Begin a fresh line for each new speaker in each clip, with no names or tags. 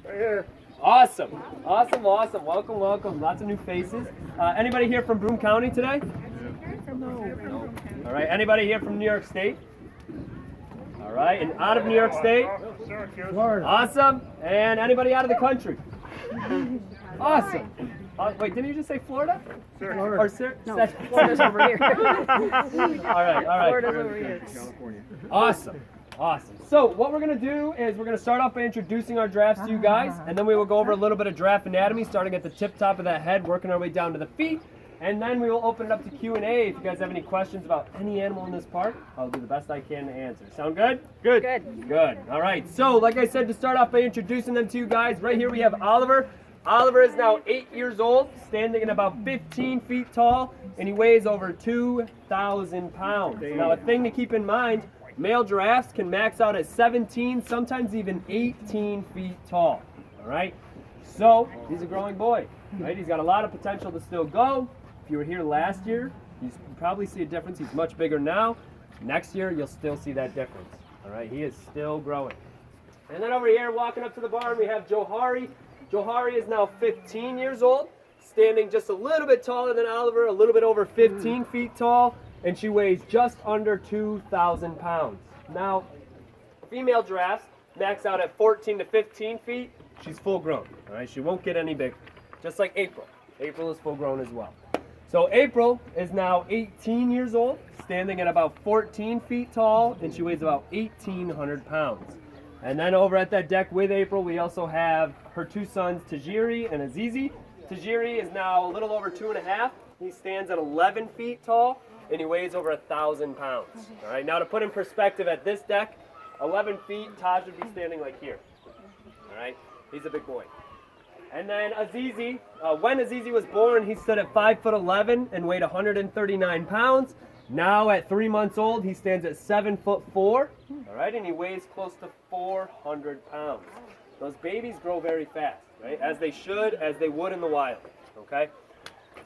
Right here.
Awesome. Awesome, awesome. Welcome, welcome. Lots of new faces. Anybody here from Broome County today? No. All right. Anybody here from New York State? All right. And out of New York State?
Florida.
Awesome. And anybody out of the country? Awesome. Wait, didn't you just say Florida?
Florida.
Or
No, Florida's over here.
all right, all right.
Florida's over here.
Awesome. Awesome. So what we're going to do is we're going to start off by introducing our drafts to you guys, and then we will go over a little bit of giraffe anatomy, starting at the tip top of that head, working our way down to the feet, and then we will open it up to Q&A. If you guys have any questions about any animal in this park, I'll do the best I can to answer. Sound good?
Good.
Good.
Good. All right. So like I said, to start off by introducing them to you guys, right here we have Oliver. Oliver is now 8 years old, standing at about 15 feet tall, and he weighs over 2,000 pounds. Now, a thing to keep in mind, male giraffes can max out at 17, sometimes even 18 feet tall. All right? So, he's a growing boy, right? He's got a lot of potential to still go. If you were here last year, you probably see a difference. He's much bigger now. Next year, you'll still see that difference. All right? He is still growing. And then over here, walking up to the barn, we have Johari. Johari is now 15 years old, standing just a little bit taller than Oliver, a little bit over 15 feet tall, and she weighs just under 2,000 pounds. Now, female giraffes max out at 14 to 15 feet. She's full grown, all right? She won't get any bigger, just like April. April is full grown as well. So April is now 18 years old, standing at about 14 feet tall, and she weighs about 1,800 pounds. And then over at that deck with April, we also have her two sons, Johari and Azizi. Johari is now a little over 2.5. He stands at 11 feet tall, and he weighs over 1,000 pounds. All right, now to put in perspective at this deck, 11 feet, Taj would be standing like here. All right, he's a big boy. And then Azizi, when Azizi was born, he stood at 5'11" and weighed 139 pounds. Now at 3 months old, he stands at 7'4", all right, and he weighs close to 400 pounds. Those babies grow very fast, right? As they should, as they would in the wild, okay?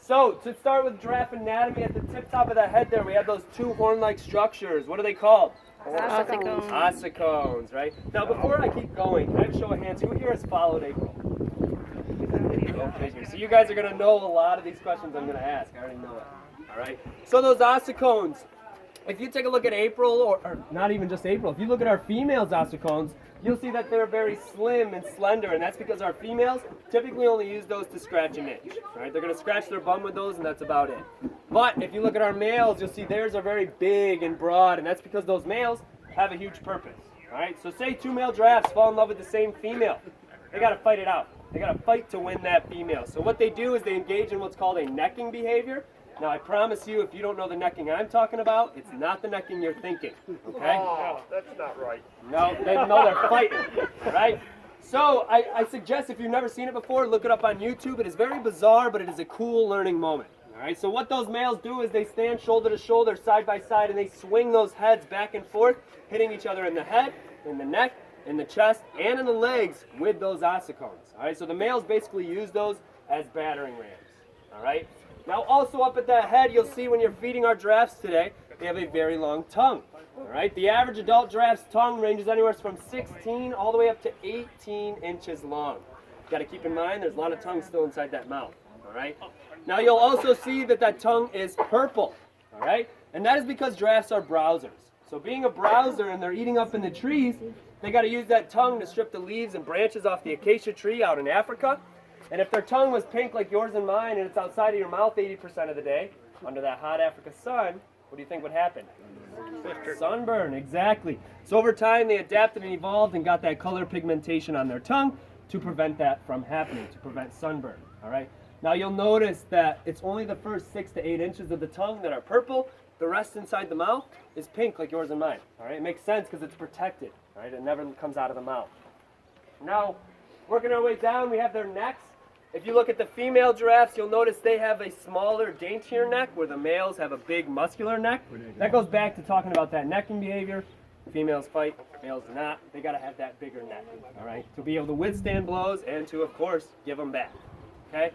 So to start with giraffe anatomy, at the tip top of the head there, we have those two horn-like structures. What are they called?
Ossicones.
Ossicones, right? Now before I keep going, can I have a show of hands? Who here has followed April? Okay, so you guys are going to know a lot of these questions I'm going to ask. I already know it. All right. So those ossicones, if you take a look at April, or not even just April, if you look at our females' ossicones, you'll see that they're very slim and slender, and that's because our females typically only use those to scratch and itch. Right? They're going to scratch their bum with those, and that's about it. But if you look at our males, you'll see theirs are very big and broad, and that's because those males have a huge purpose. All right. So say two male giraffes fall in love with the same female, they got to fight it out. They got to fight to win that female. So what they do is they engage in what's called a necking behavior. Now, I promise you, if you don't know the necking I'm talking about, it's not the necking you're thinking, okay?
Oh, that's not right.
No, they're fighting, right? So, I suggest if you've never seen it before, look it up on YouTube. It is very bizarre, but it is a cool learning moment, all right? So what those males do is they stand shoulder to shoulder, side by side, and they swing those heads back and forth, hitting each other in the head, in the neck, in the chest, and in the legs with those ossicones, all right? So the males basically use those as battering rams, all right? Now also up at that head, you'll see when you're feeding our giraffes today, they have a very long tongue. All right, the average adult giraffe's tongue ranges anywhere from 16 all the way up to 18 inches long. You got to keep in mind there's a lot of tongue still inside that mouth. All right. Now you'll also see that that tongue is purple. All right, and that is because giraffes are browsers. So being a browser and they're eating up in the trees, they got to use that tongue to strip the leaves and branches off the acacia tree out in Africa. And if their tongue was pink like yours and mine and it's outside of your mouth 80% of the day, under that hot Africa sun, what do you think would happen? Sunburn, exactly. So over time they adapted and evolved and got that color pigmentation on their tongue to prevent that from happening, to prevent sunburn, all right? Now you'll notice that it's only the first 6 to 8 inches of the tongue that are purple. The rest inside the mouth is pink like yours and mine, all right? It makes sense because it's protected, all right? It never comes out of the mouth. Now, working our way down, we have their necks. If you look at the female giraffes, you'll notice they have a smaller, daintier neck, where the males have a big, muscular neck. That goes back to talking about that necking behavior. Females fight, males do not. They got to have that bigger neck, all right, to be able to withstand blows and to, of course, give them back, okay?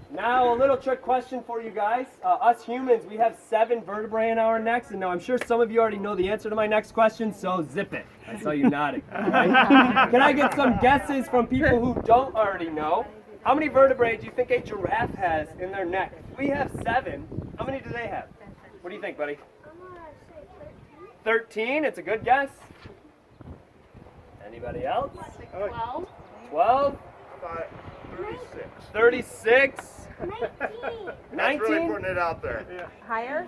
Now a little trick question for you guys. Us humans, we have 7 vertebrae in our necks, and now I'm sure some of you already know the answer to my next question, so zip it. I saw you nodding. Okay? Can I get some guesses from people who don't already know? How many vertebrae do you think a giraffe has in their neck? We have 7. How many do they have? What do you think, buddy? 13? It's a good guess. Anybody else?
12.
12?
About 36.
36?
That's really
19?
putting it out there.
Higher?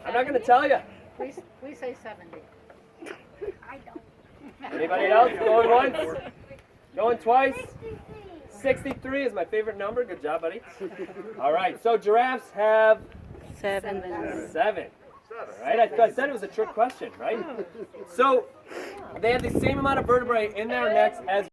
I'm not going to tell you.
We say 70.
Anybody else? Going once? Going twice? 63 is my favorite number. Good job, buddy. All right, so giraffes have
7.
7. All right, I said it was a trick question, right? So they have the same amount of vertebrae in their necks as